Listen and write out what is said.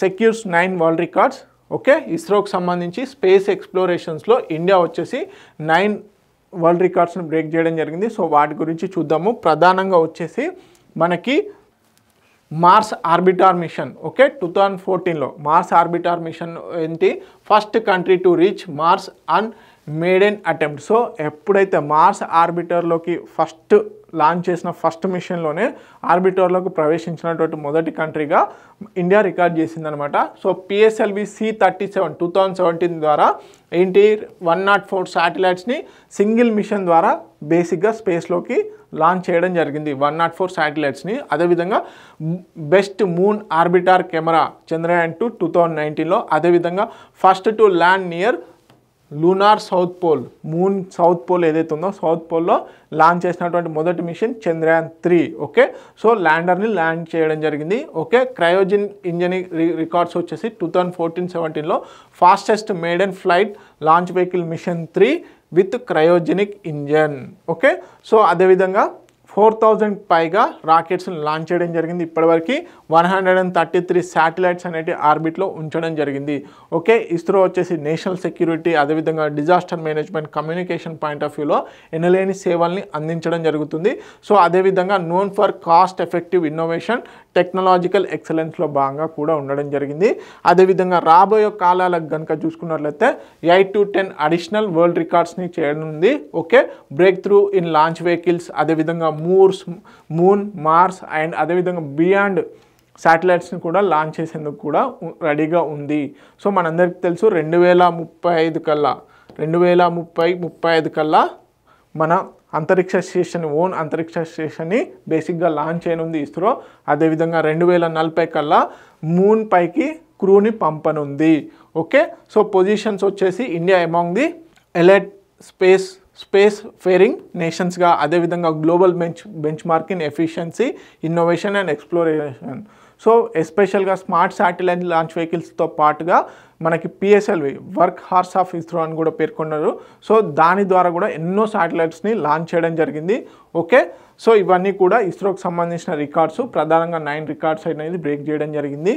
Secures 9 world records. Okay, ఇస్రోకి సంబంధించి space ఎక్స్ప్లోరేషన్స్లో India వచ్చేసి 9 world రికార్డ్స్ని break చేయడం జరిగింది. సో వాటి గురించి చూద్దాము. ప్రధానంగా వచ్చేసి మనకి మార్స్ ఆర్బిటార్ మిషన్. ఓకే, 2014లో మార్స్ ఆర్బిటార్ మిషన్ ఏంటి, first country to reach Mars on maiden attempt. So ఎప్పుడైతే మార్స్ ఆర్బిటర్లోకి ఫస్ట్ లాంచ్ చేసిన ఫస్ట్ మిషన్లోనే ఆర్బిటర్లోకి ప్రవేశించినటువంటి మొదటి కంట్రీగా ఇండియా రికార్డ్ చేసిందనమాట. సో పిఎస్ఎల్వి C-37 2017 ద్వారా ఏంటి 104 శాటిలైట్స్ని సింగిల్ మిషన్ ద్వారా బేసిక్గా స్పేస్లోకి లాంచ్ చేయడం జరిగింది. 104 శాటిలైట్స్ని. అదేవిధంగా best moon orbiter camera Chandrayaan 2 2019లో. అదేవిధంగా first to land near lunar south pole, moon south pole ఏదైతే ఉందో సౌత్ పోల్లో లాంచ్ చేసినటువంటి మొదటి మిషన్ చంద్రయాన్ 3. ఓకే, సో ల్యాండర్ని ల్యాండ్ చేయడం జరిగింది. ఓకే, క్రయోజన్ ఇంజన్ రికార్డ్స్ వచ్చేసి 2014-17లో fastest maiden flight launch vehicle mission 3 with cryogenic engine. Okay, so అదేవిధంగా 4000 పైగా రాకెట్స్ని లాంచ్ చేయడం జరిగింది. ఇప్పటివరకు 133 శాటిలైట్స్ అనేవి ఆర్బిట్లో ఉంచడం జరిగింది. ఓకే, ఇస్రో వచ్చేసి నేషనల్ సెక్యూరిటీ అదేవిధంగా disaster management communication point of వ్యూలో ఎనలేని సేవల్ని అందించడం జరుగుతుంది. సో అదేవిధంగా known for cost effective innovation technological ఎక్సలెన్స్లో భాగంగా కూడా ఉండడం జరిగింది. అదేవిధంగా రాబోయే కాలాలకు కనుక చూసుకున్నట్లయితే 8 to 10 అడిషనల్ వరల్డ్ రికార్డ్స్ని చేయనుంది. Okay, break through in launch vehicles అదేవిధంగా మూన్ మార్స్ అండ్ అదేవిధంగా బియాండ్ శాటిలైట్స్ని కూడా లాంచ్ చేసేందుకు కూడా రెడీగా ఉంది. సో మనందరికీ తెలుసు 2035 కల్లా 2035 కల్లా మన అంతరిక్ష స్టేషన్ ఓన్ అంతరిక్ష స్టేషన్ని బేసిక్గా లాంచ్ చేయనుంది ఇస్రో. అదేవిధంగా 2040 కల్లా మూన్ పైకి క్రూని పంపనుంది. ఓకే, సో పొజిషన్స్ వచ్చేసి India among the elite space faring నేషన్స్గా అదేవిధంగా global benchmark in efficiency innovation and exploration. So ఎస్పెషల్గా స్మార్ట్ శాటిలైట్ లాంచ్ వెహికల్స్తో పాటుగా మనకి PSLV workhorse of ISRO అని కూడా పేర్కొన్నారు. సో దాని ద్వారా కూడా ఎన్నో శాటిలైట్స్ని లాంచ్ చేయడం జరిగింది. ఓకే, సో ఇవన్నీ కూడా ఇస్రోకి సంబంధించిన రికార్డ్స్. ప్రధానంగా 9 రికార్డ్స్ అనేది బ్రేక్ చేయడం జరిగింది.